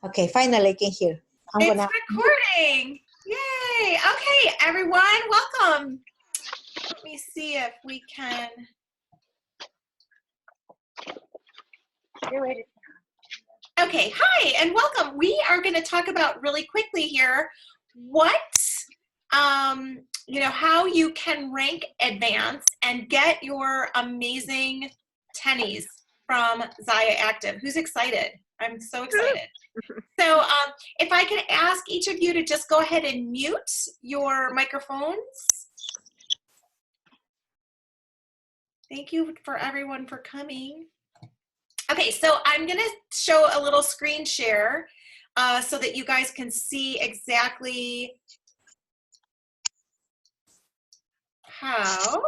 Okay, finally I can hear. It's recording. Yay. Okay, everyone, welcome. Let me see if we can. Okay, hi and welcome. We are going to talk about really quickly here how you can rank advance and get your amazing tennies from Zyia Active. Who's excited? I'm so excited. So if I could ask each of you to just go ahead and mute your microphones. Thank you for everyone for coming. Okay, so I'm gonna show a little screen share so that you guys can see exactly how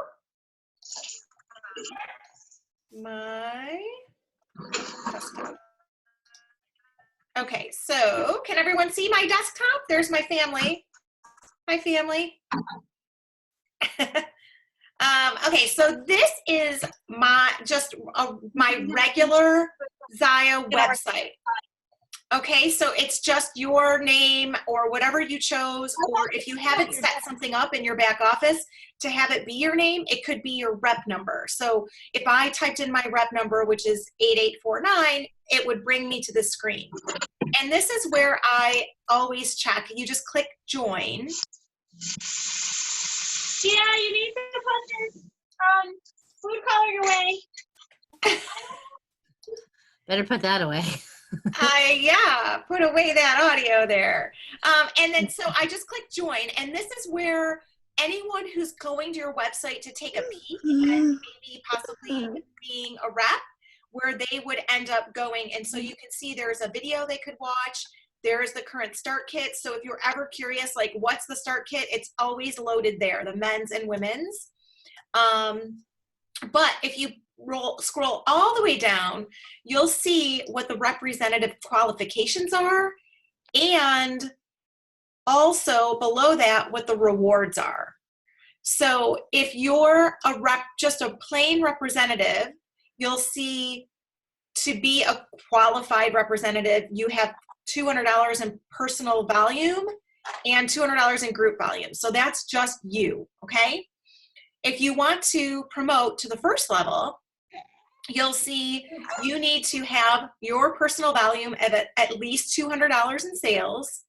my desktop. Okay, so can everyone see my desktop? There's my family. Hi, family. Okay, so this is my regular Zyia website. Okay, so it's just your name or whatever you chose, or if you haven't set something up in your back office to have it be your name, it could be your rep number. So if I typed in my rep number, which is 8849, it would bring me to the screen. And this is where I always check. You just click join. Yeah, you need to put this food coloring away. Better put that away. Yeah, put away that audio there. And then so I just click join, and this is where anyone who's going to your website to take a peek and maybe possibly being a rep, where they would end up going. And so you can see there's a video they could watch. There's the current start kit. So if you're ever curious, like what's the start kit, it's always loaded there, the men's and women's. But if you scroll all the way down, you'll see what the representative qualifications are, and also below that what the rewards are. So if you're a rep, just a plain representative, you'll see to be a qualified representative, you have $200 in personal volume and $200 in group volume. So that's just you, okay? If you want to promote to the first level, you'll see you need to have your personal volume at least $200 in sales.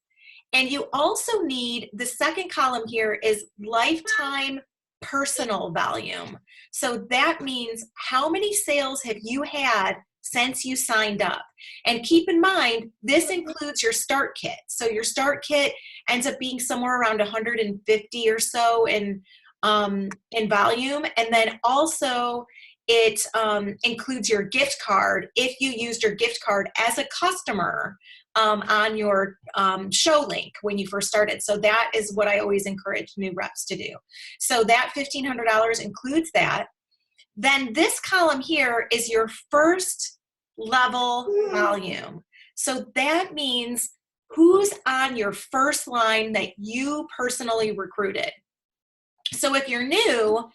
And you also need, the second column here is lifetime personal volume. So that means how many sales have you had since you signed up? And keep in mind, this includes your start kit. So your start kit ends up being somewhere around 150 or so in volume. And then also it includes your gift card if you used your gift card as a customer on your show link when you first started. So that is what I always encourage new reps to do. So that $1,500 includes that. Then this column here is your first level volume. So that means who's on your first line that you personally recruited. So if you're new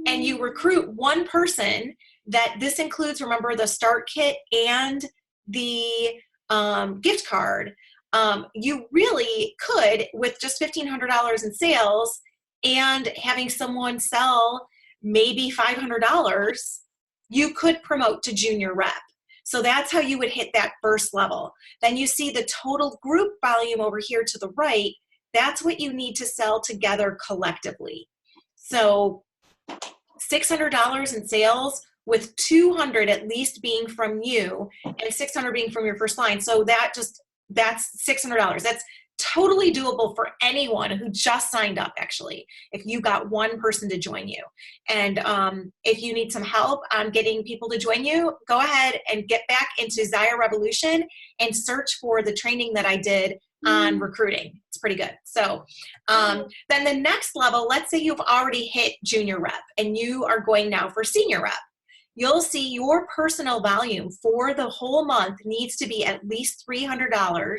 and you recruit one person, that this includes, remember, the start kit and the gift card, you really could, with just $1,500 in sales and having someone sell maybe $500, you could promote to junior rep. So that's how you would hit that first level. Then you see the total group volume over here to the right. That's what you need to sell together collectively. So $600 in sales, with $200 at least being from you and $600 being from your first line. So that's $600. That's totally doable for anyone who just signed up, actually, if you got one person to join you. And if you need some help on getting people to join you, go ahead and get back into Zyia Revolution and search for the training that I did on recruiting. It's pretty good. So then the next level, let's say you've already hit junior rep and you are going now for senior rep. You'll see your personal volume for the whole month needs to be at least $300.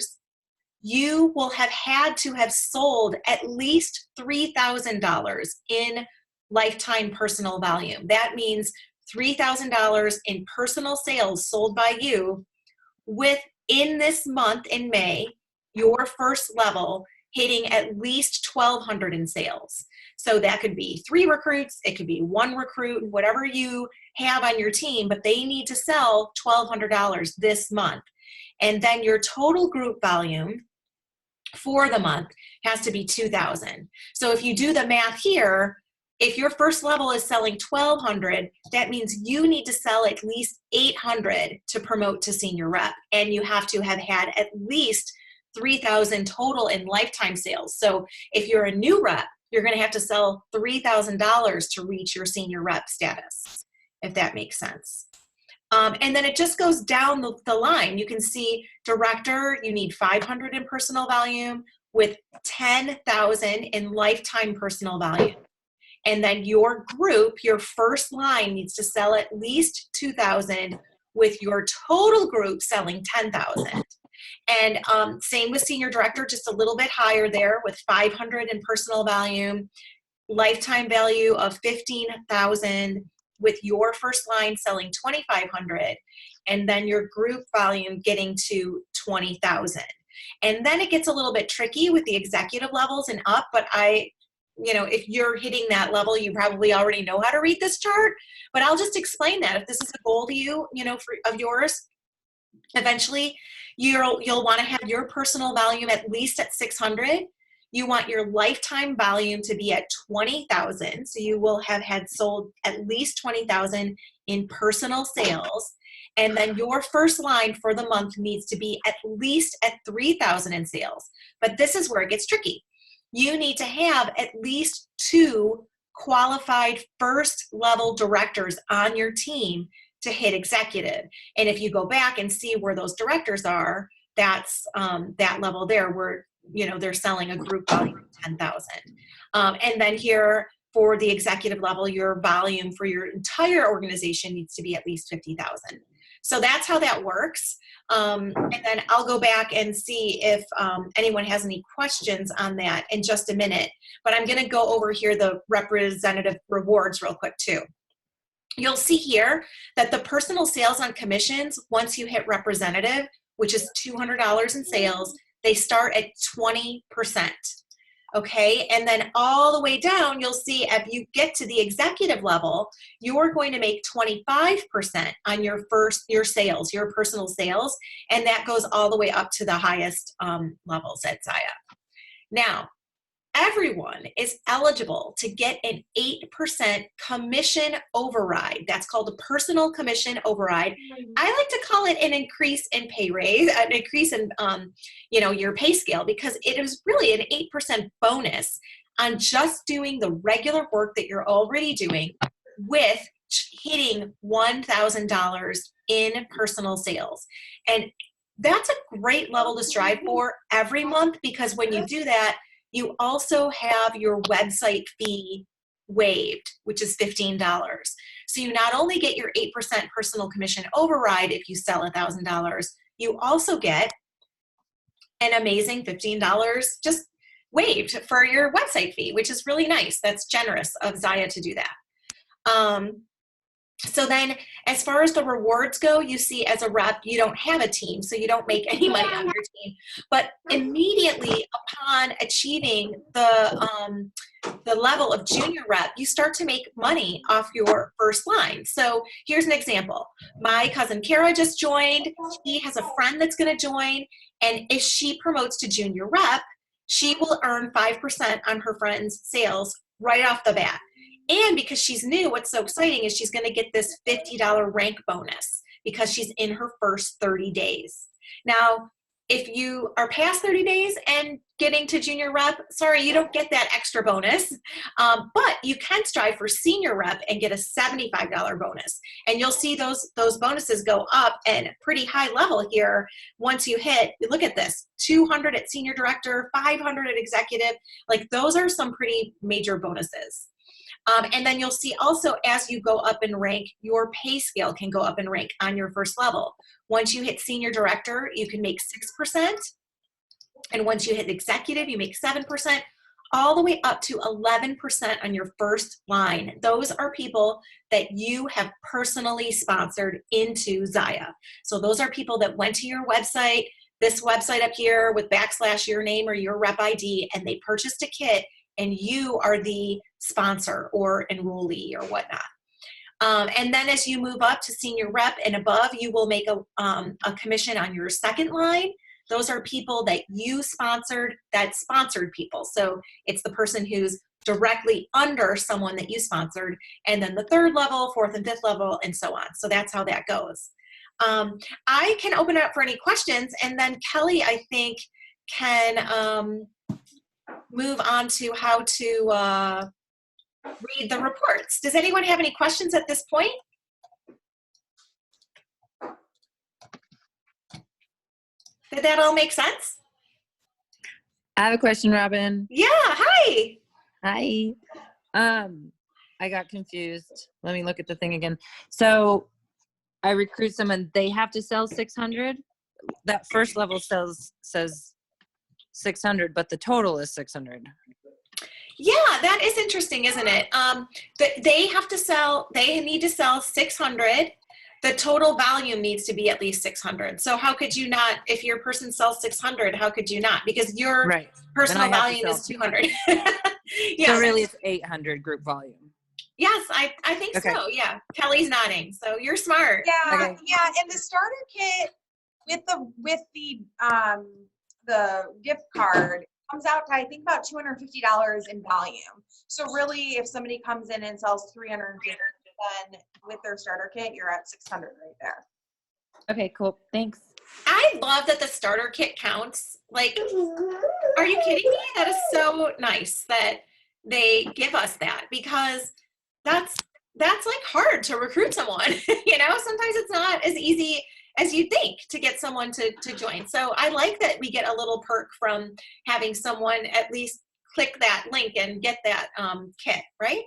You will have had to have sold at least $3,000 in lifetime personal volume. That means $3,000 in personal sales sold by you with in this month in May, your first level hitting at least 1,200 in sales. So that could be 3 recruits, it could be 1 recruit, whatever you have on your team, but they need to sell $1,200 this month. And then your total group volume for the month has to be 2,000. So if you do the math here, if your first level is selling 1,200, that means you need to sell at least 800 to promote to senior rep, and you have to have had at least 3,000 total in lifetime sales. So if you're a new rep, you're going to have to sell $3,000 to reach your senior rep status, if that makes sense. And then it just goes down the line. You can see director, you need 500 in personal volume with 10,000 in lifetime personal volume. And then your group, your first line needs to sell at least 2,000 with your total group selling 10,000. And same with senior director, just a little bit higher there with 500 in personal volume, lifetime value of 15,000 with your first line selling 2,500, and then your group volume getting to 20,000. And then it gets a little bit tricky with the executive levels and up, but if you're hitting that level, you probably already know how to read this chart, but I'll just explain that. If this is a goal to you, of yours, eventually you'll want to have your personal volume at least at 600. You want your lifetime volume to be at 20,000. So you will have had sold at least 20,000 in personal sales. And then your first line for the month needs to be at least at 3,000 in sales. But this is where it gets tricky. You need to have at least 2 qualified first level directors on your team to hit executive. And if you go back and see where those directors are, that's that level there where they're selling a group volume of 10,000. And then here for the executive level, your volume for your entire organization needs to be at least 50,000. So that's how that works. And then I'll go back and see if anyone has any questions on that in just a minute. But I'm going to go over here the representative rewards real quick too. You'll see here that the personal sales on commissions, once you hit representative, which is $200 in sales, they start at 20%. Okay, and then all the way down, you'll see if you get to the executive level, you're going to make 25% on your sales, your personal sales, and that goes all the way up to the highest levels at Zyia. Now, everyone is eligible to get an 8% commission override. That's called a personal commission override. I like to call it an increase in pay raise, an increase in your pay scale, because it is really an 8% bonus on just doing the regular work that you're already doing with hitting $1,000 in personal sales. And that's a great level to strive for every month, because when you do that, you also have your website fee waived, which is $15. So you not only get your 8% personal commission override if you sell $1,000, you also get an amazing $15 just waived for your website fee, which is really nice. That's generous of Zyia to do that. So then as far as the rewards go, you see as a rep, you don't have a team, so you don't make any money on your team. But immediately upon achieving the level of junior rep, you start to make money off your first line. So here's an example. My cousin Kara just joined. She has a friend that's going to join. And if she promotes to junior rep, she will earn 5% on her friend's sales right off the bat. And because she's new, what's so exciting is she's going to get this $50 rank bonus because she's in her first 30 days. Now, if you are past 30 days and getting to junior rep, sorry, you don't get that extra bonus, but you can strive for senior rep and get a $75 bonus. And you'll see those bonuses go up at a pretty high level here once you hit, look at this, 200 at senior director, 500 at executive. Like those are some pretty major bonuses. And then you'll see also as you go up in rank, your pay scale can go up in rank on your first level. Once you hit senior director, you can make 6%. And once you hit executive, you make 7%. all the way up to 11% on your first line. Those are people that you have personally sponsored into Zyia. So those are people that went to your website, this website up here with / your name or your rep ID, and they purchased a kit, and you are the sponsor or enrollee or whatnot. And then as you move up to senior rep and above, you will make a commission on your second line. Those are people that you sponsored that sponsored people. So it's the person who's directly under someone that you sponsored, and then the third level, fourth and fifth level, and so on. So that's how that goes. I can open it up for any questions, and then Kelly, I think, can move on to how to read the reports. Does anyone have any questions at this point? Did that all make sense? I have a question, Robyn. Yeah, hi. Hi. I got confused. Let me look at the thing again. So I recruit someone, they have to sell 600. That first level says 600, but the total is 600. Yeah, that is interesting, isn't it? They need to sell 600. The total volume needs to be at least 600. So how could you not, if your person sells 600, how could you not? Because your Right. personal volume is 200. Yeah. So really it's 800 group volume. Yes, I think Okay. so. Yeah. Kelly's nodding. So you're smart. Yeah, Okay. yeah, and the starter kit with the gift card comes out to, I think, about $250 in volume. So really, if somebody comes in and sells 350, then with their starter kit, you're at 600 right there. Okay, cool. Thanks. I love that the starter kit counts. Like, are you kidding me? That is so nice that they give us that, because that's like hard to recruit someone. You know, sometimes it's not as easy as you think to get someone to join. So I like that we get a little perk from having someone at least click that link and get that kit, right?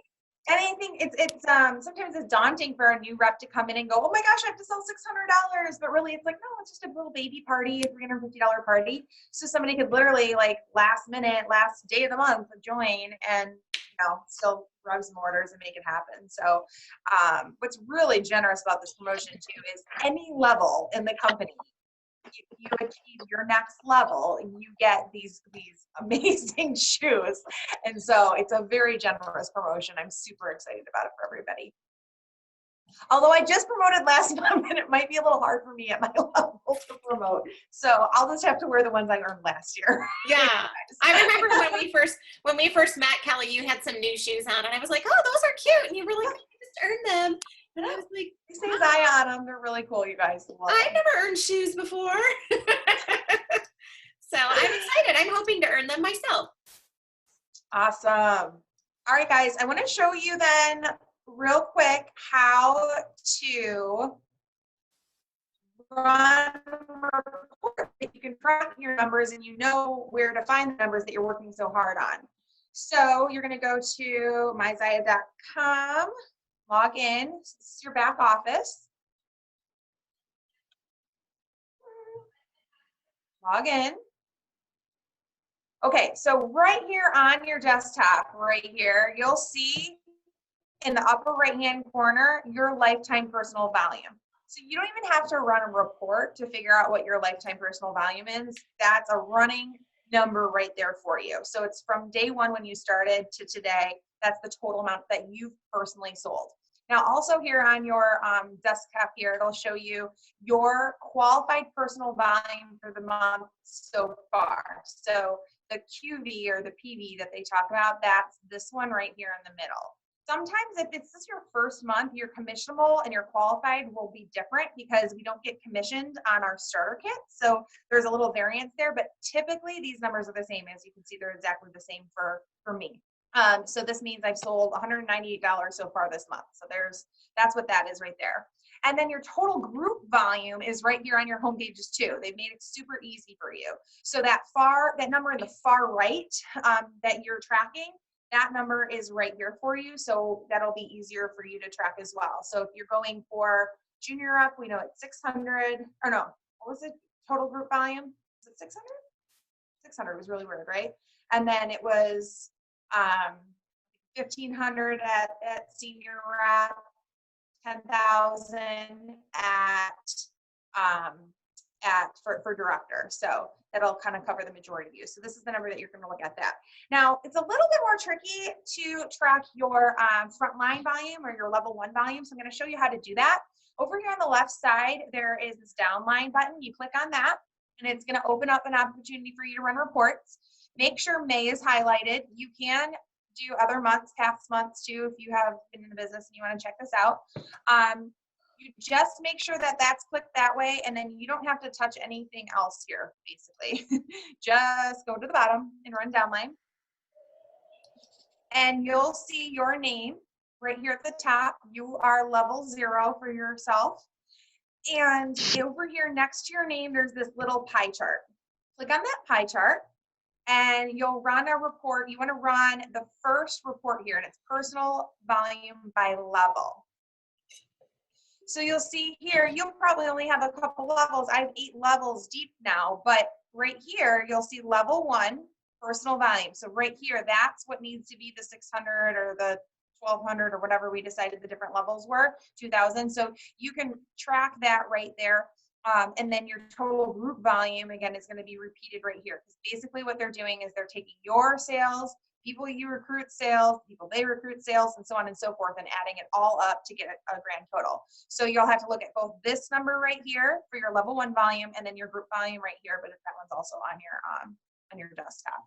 And I think it's sometimes it's daunting for a new rep to come in and go, oh my gosh, I have to sell $600. But really, it's like, no, it's just a little baby party, a $350 party. So somebody could literally, like, last minute, last day of the month, join and, you know, still grab some orders and make it happen. So what's really generous about this promotion too is any level in the company, you achieve your next level and you get these amazing shoes. And so it's a very generous promotion. I'm super excited about it for everybody. Although I just promoted last month and it might be a little hard for me at my level to promote. So I'll just have to wear the ones I earned last year. Yeah. I remember when we first met, Kelly, you had some new shoes on and I was like, oh, those are cute. And you were like, I just earned them. And I was like, They say Zyia on them. They're really cool, you guys. I've never earned shoes before. So I'm excited. I'm hoping to earn them myself. Awesome. All right, guys, I want to show you then real quick how to run a report. If you can track your numbers and you know where to find the numbers that you're working so hard on. So you're going to go to myzyia.com, log in. This is your back office. Log in. Okay, so right here on your desktop, right here, you'll see in the upper right-hand corner, your lifetime personal volume. So you don't even have to run a report to figure out what your lifetime personal volume is. That's a running number right there for you. So it's from day one when you started to today, that's the total amount that you've personally sold. Now also here on your desktop here, it'll show you your qualified personal volume for the month so far. So the QV or the PV that they talk about, that's this one right here in the middle. Sometimes if it's just your first month, your commissionable and your qualified will be different because we don't get commissioned on our starter kit. So there's a little variance there, but typically these numbers are the same. As you can see, they're exactly the same for me. So this means I've sold $198 so far this month. So that's what that is right there. And then your total group volume is right here on your home pages too. They've made it super easy for you. So that number in the far right that you're tracking, that number is right here for you. So that'll be easier for you to track as well. So if you're going for junior up, we know it's 600, or no, what was it? Total group volume? Is it 600? 600 was really weird, right? And then it was 1,500 at senior rep, 10,000 for director. So that'll kind of cover the majority of you. So this is the number that you're going to look at that. Now, it's a little bit more tricky to track your frontline volume or your level 1 volume. So I'm going to show you how to do that. Over here on the left side, there is this downline button. You click on that, and it's going to open up an opportunity for you to run reports. Make sure May is highlighted. You can do other months, past months too, if you have been in the business and you want to check this out. You just make sure that that's clicked that way, and then you don't have to touch anything else here, basically. Just go to the bottom and run downline. And you'll see your name right here at the top. You are level 0 for yourself. And over here next to your name, there's this little pie chart. Click on that pie chart, and you'll run a report. You want to run the first report here, and it's personal volume by level. So you'll see here, you'll probably only have a couple levels. I have 8 levels deep now, but right here, you'll see level 1, personal volume. So right here, that's what needs to be the 600 or the 1,200 or whatever we decided the different levels were, 2,000. So you can track that right there. And then your total group volume, again, is going to be repeated right here. Because basically what they're doing is they're taking your sales, people you recruit sales, people they recruit sales, and so on and so forth, and adding it all up to get a grand total. So you'll have to look at both this number right here for your level 1 volume, and then your group volume right here, but that one's also on your desktop.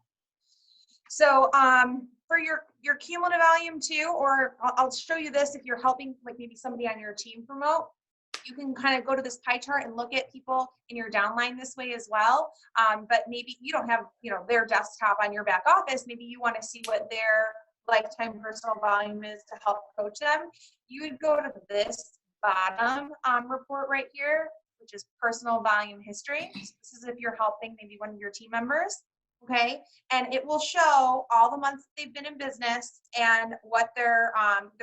So for your cumulative volume too, or I'll show you this if you're helping like maybe somebody on your team promote. You can kind of go to this pie chart and look at people in your downline this way as well. But maybe you don't have, their desktop on your back office. Maybe you want to see what their lifetime personal volume is to help coach them. You would go to this bottom report right here, which is personal volume history. So this is if you're helping maybe one of your team members. Okay, and it will show all the months they've been in business and what their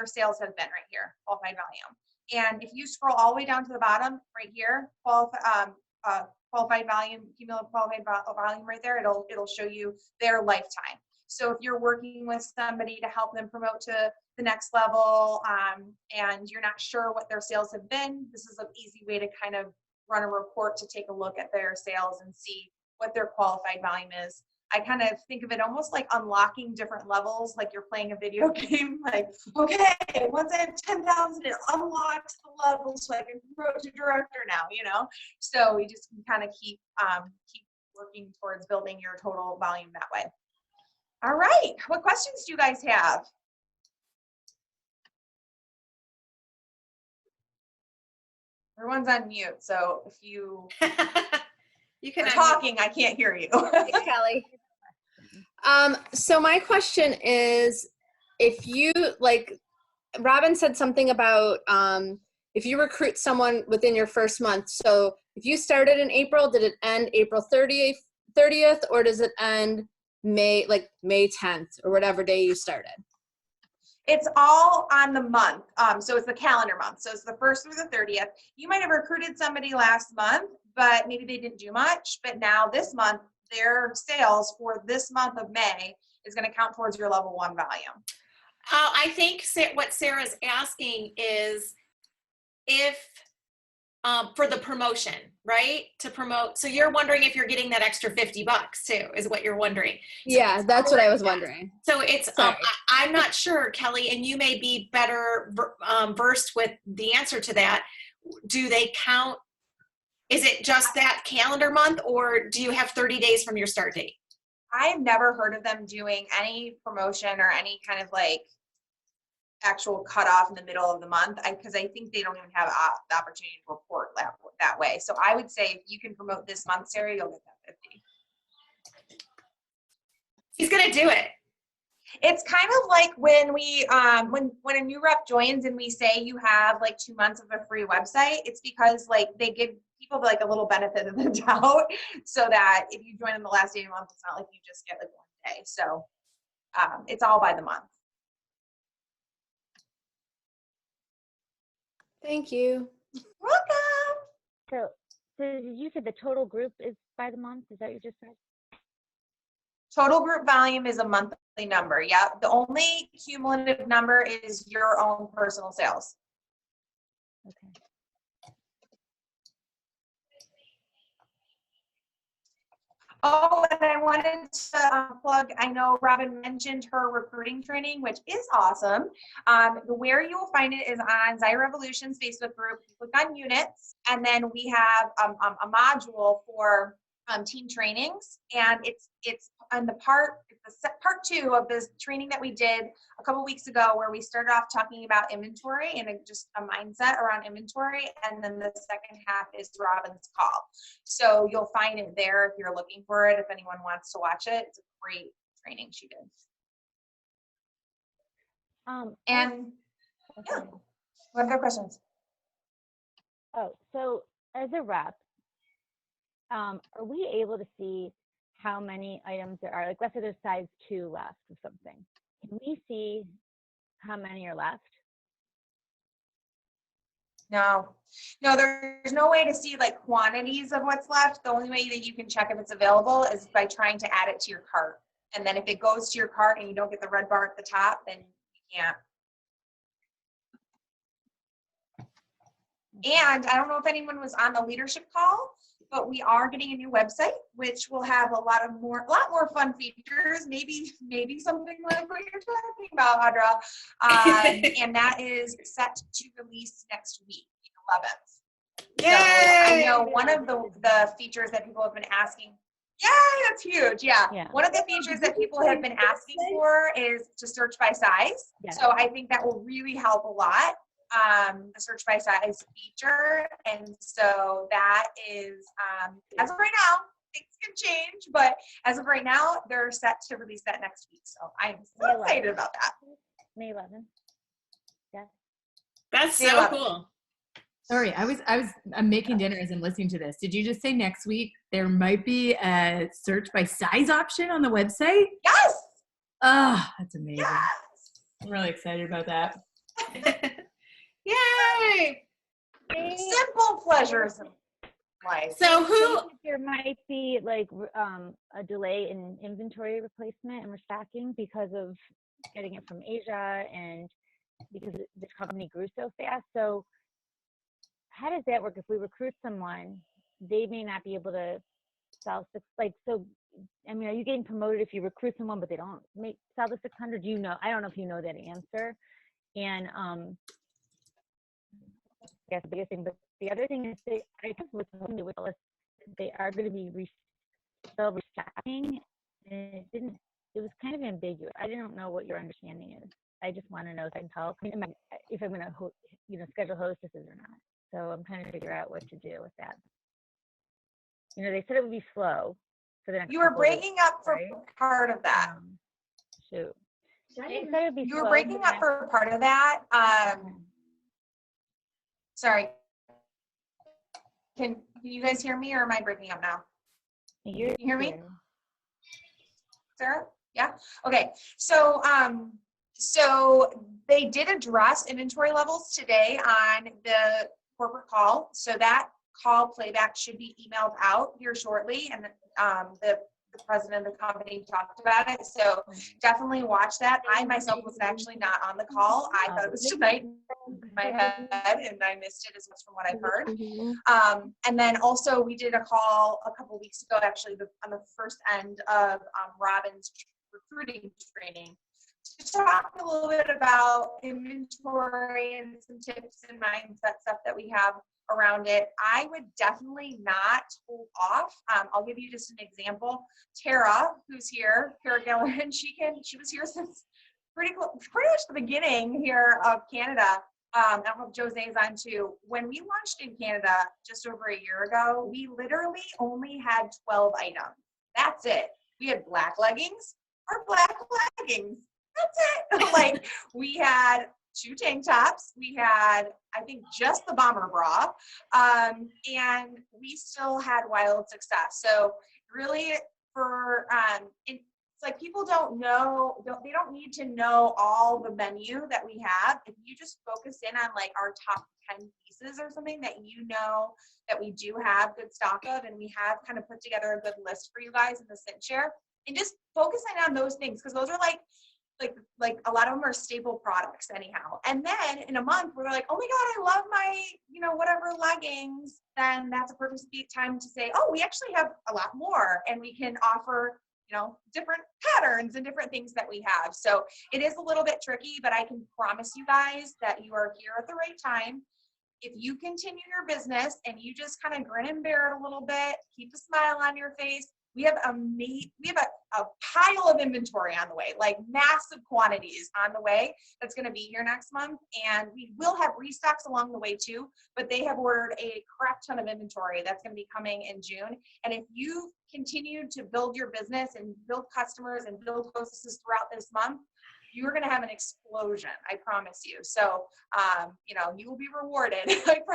sales have been right here, qualified volume. And if you scroll all the way down to the bottom right here, qualified volume, cumulative qualified volume right there, it'll show you their lifetime. So if you're working with somebody to help them promote to the next level and you're not sure what their sales have been, this is an easy way to kind of run a report to take a look at their sales and see what their qualified volume is. I kind of think of it almost like unlocking different levels, like you're playing a video game. Like, okay, once I have 10,000, it unlocks the level so I can grow to director now, So we just kind of keep working towards building your total volume that way. All right, what questions do you guys have? Everyone's on mute, so if you are talking, I can't hear you. Thanks, Kelly. So my question is, if you, like Robyn said something about if you recruit someone within your first month, so if you started in April, did it end April 30th, or does it end May 10th or whatever day you started? It's all on the month. So it's the calendar month. So it's the 1st through the 30th. You might have recruited somebody last month, but maybe they didn't do much. But now this month, their sales for this month of May is going to count towards your level 1 volume. I think what Sarah's asking is if for the promotion, right? To promote. So you're wondering if you're getting that extra $50 too, is what you're wondering. Yeah, that's what I was wondering. So it's, I'm not sure, Kelly, and you may be better versed with the answer to that. Do they count? Is it just that calendar month, or do you have 30 days from your start date? I've never heard of them doing any promotion or any kind of like actual cutoff in the middle of the month, because I think they don't even have the opportunity to report that way. So I would say if you can promote this month, Sarah, you'll get that 50. He's gonna do it. It's kind of like when we when a new rep joins and we say you have like 2 months of a free website. It's because like they give people like a little benefit of the doubt, so that if you join in the last day of the month, it's not like you just get like 1 day. So it's all by the month. Thank you. Welcome. So you said the total group is by the month? Is that what you just said? Total group volume is a month number. Yep. The only cumulative number is your own personal sales. Okay. Oh, and I wanted to plug, I know Robyn mentioned her recruiting training, which is awesome. Where you will find it is on Zyia Revolution's Facebook group. Click on units, and then we have a module for team trainings, and it's on the part 2 of this training that we did a couple weeks ago, where we started off talking about inventory and just a mindset around inventory, and then the second half is Robyn's call. So you'll find it there if you're looking for it, if anyone wants to watch it. It's a great training she did. And yeah, what other questions? Oh, so as a rep, are we able to see how many items there are? Like, let's say there's size 2 left of something. Can we see how many are left? No, there's no way to see like quantities of what's left. The only way that you can check if it's available is by trying to add it to your cart. And then if it goes to your cart and you don't get the red bar at the top, then you can't. And I don't know if anyone was on the leadership call, but we are getting a new website, which will have a lot more fun features. Maybe something like what you're talking about, Audra. And that is set to release next week, the 11th. Yay! So I know one of the features that people have been asking. Yay, that's huge. Yeah. One of the features that people have been asking for is to search by size. Yeah. So I think that will really help a lot. The search by size feature, and so that is as of right now, things can change, but as of right now, they're set to release that next week. So I'm so excited about that. May 11th. Yeah. That's May so 11th. cool. Sorry, I'm making dinner as I'm listening to this. Did you just say next week there might be a search by size option on the website? Yes. Oh, that's amazing. Yes. I'm really excited about that. Yay! Simple pleasures in life. So who? There might be like a delay in inventory replacement and restocking because of getting it from Asia and because this company grew so fast. So how does that work? If we recruit someone, they may not be able to sell I mean, are you getting promoted if you recruit someone but they don't sell the 600? I don't know if you know that answer. And that's the biggest thing. But the other thing is I guess with they are going to be still restocking, and it was kind of ambiguous. I don't know what your understanding is. I just want to know if I can tell if I'm going to schedule hostesses or not. So I'm trying to figure out what to do with that. They said it would be slow for the next. You were couple of weeks, breaking up for right? part of that. Shoot. They said it would be You slow were breaking up for part of that. Sorry. Can you guys hear me, or am I breaking up now? Can you hear me, Sarah? Yeah. Okay. So they did address inventory levels today on the corporate call. So that call playback should be emailed out here shortly, and the president of the company talked about it. So definitely watch that. I myself was actually not on the call. I thought it was tonight in my head, and I missed it as much from what I've heard. And then also we did a call a couple weeks ago, actually on the first end of Robyn's recruiting training, to talk a little bit about inventory and some tips and mindset stuff that we have around it. I would definitely not hold off. I'll give you just an example. Tara, who's here, Tara Gilleran, she was here since pretty much the beginning here of Canada. I hope Jose's on too. When we launched in Canada just over a year ago, we literally only had 12 items. That's it. We had black leggings or black leggings. That's it. Like, we had 2 tank tops. We had, I think, just the bomber bra. And we still had wild success. So really it's like people don't know, they don't need to know all the menu that we have. If you just focus in on like our top 10 pieces or something that that we do have good stock of, and we have kind of put together a good list for you guys in the Scent Share, and just focusing on those things, because those are like a lot of them are staple products anyhow. And then in a month we're like, oh my God, I love my, whatever leggings. Then that's a perfect time to say, oh, we actually have a lot more, and we can offer, different patterns and different things that we have. So it is a little bit tricky, but I can promise you guys that you are here at the right time. If you continue your business and you just kind of grin and bear it a little bit, keep a smile on your face, we have a pile of inventory on the way, like massive quantities on the way that's going to be here next month. And we will have restocks along the way too, but they have ordered a crap ton of inventory that's going to be coming in June. And if you continue to build your business and build customers and build hostesses throughout this month, you're going to have an explosion. I promise you. So, you will be rewarded.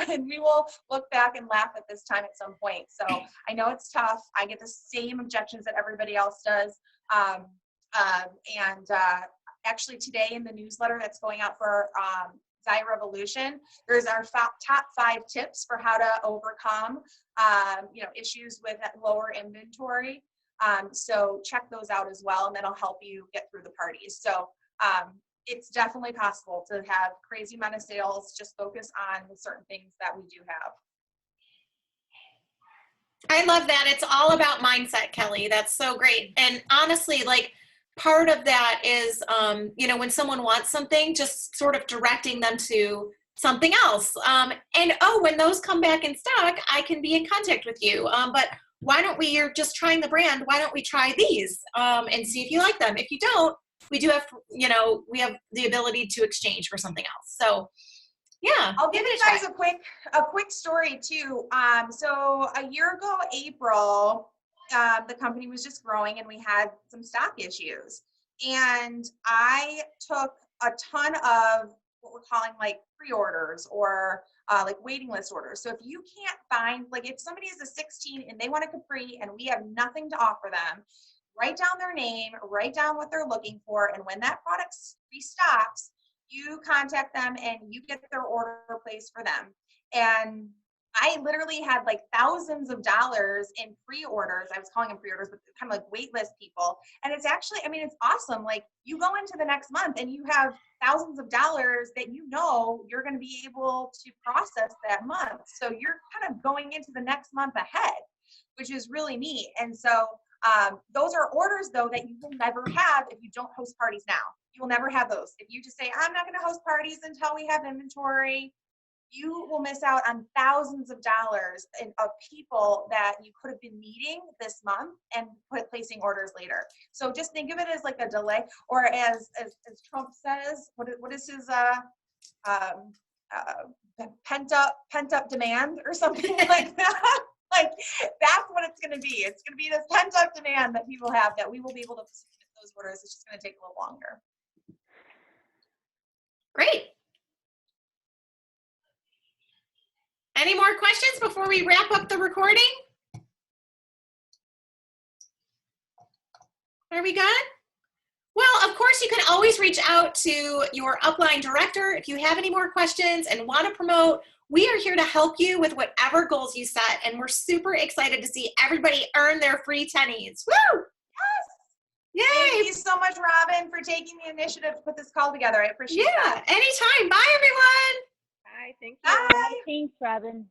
And we will look back and laugh at this time at some point. So I know it's tough. I get the same objections that everybody else does. Actually today in the newsletter that's going out for Zyia Revolution, there's our top 5 tips for how to overcome, issues with lower inventory. So check those out as well, and that'll help you get through the parties. So it's definitely possible to have crazy amount of sales. Just focus on the certain things that we do have. I love that. It's all about mindset, Kelly. That's so great. And honestly, part of that is, when someone wants something, just sort of directing them to something else. When those come back in stock, I can be in contact with you. But why don't you're just trying the brand. Why don't we try these and see if you like them? If you don't, we do have, we have the ability to exchange for something else. So yeah. I'll give you guys a quick story too. So a year ago, April, the company was just growing and we had some stock issues. And I took a ton of what we're calling pre-orders or waiting list orders. So if you can't find, if somebody is a 16 and they want a capri and we have nothing to offer them, write down their name, write down what they're looking for. And when that product restocks, you contact them and you get their order placed for them. And I literally had thousands of dollars in pre-orders. I was calling them pre-orders, but kind of wait list people. And it's actually, it's awesome. You go into the next month and you have thousands of dollars that you're going to be able to process that month. So you're kind of going into the next month ahead, which is really neat. And so those are orders though that you will never have if you don't host parties now. You will never have those. If you just say, I'm not going to host parties until we have inventory, you will miss out on thousands of dollars of people that you could have been meeting this month and placing orders later. So just think of it as a delay, or as Trump says, what is his pent up demand or something like that. That's what it's going to be. It's going to be this pent up demand that people have that we will be able to submit those orders. It's just going to take a little longer. Great. Any more questions before we wrap up the recording? Are we good? Well, of course, you can always reach out to your upline director if you have any more questions and want to promote. We are here to help you with whatever goals you set, and we're super excited to see everybody earn their free tennies. Woo! Yes! Yay! Thank you so much, Robyn, for taking the initiative to put this call together. I appreciate that. Yeah, anytime. Bye, everyone. Bye. Thank you. Bye. Thanks, Robyn.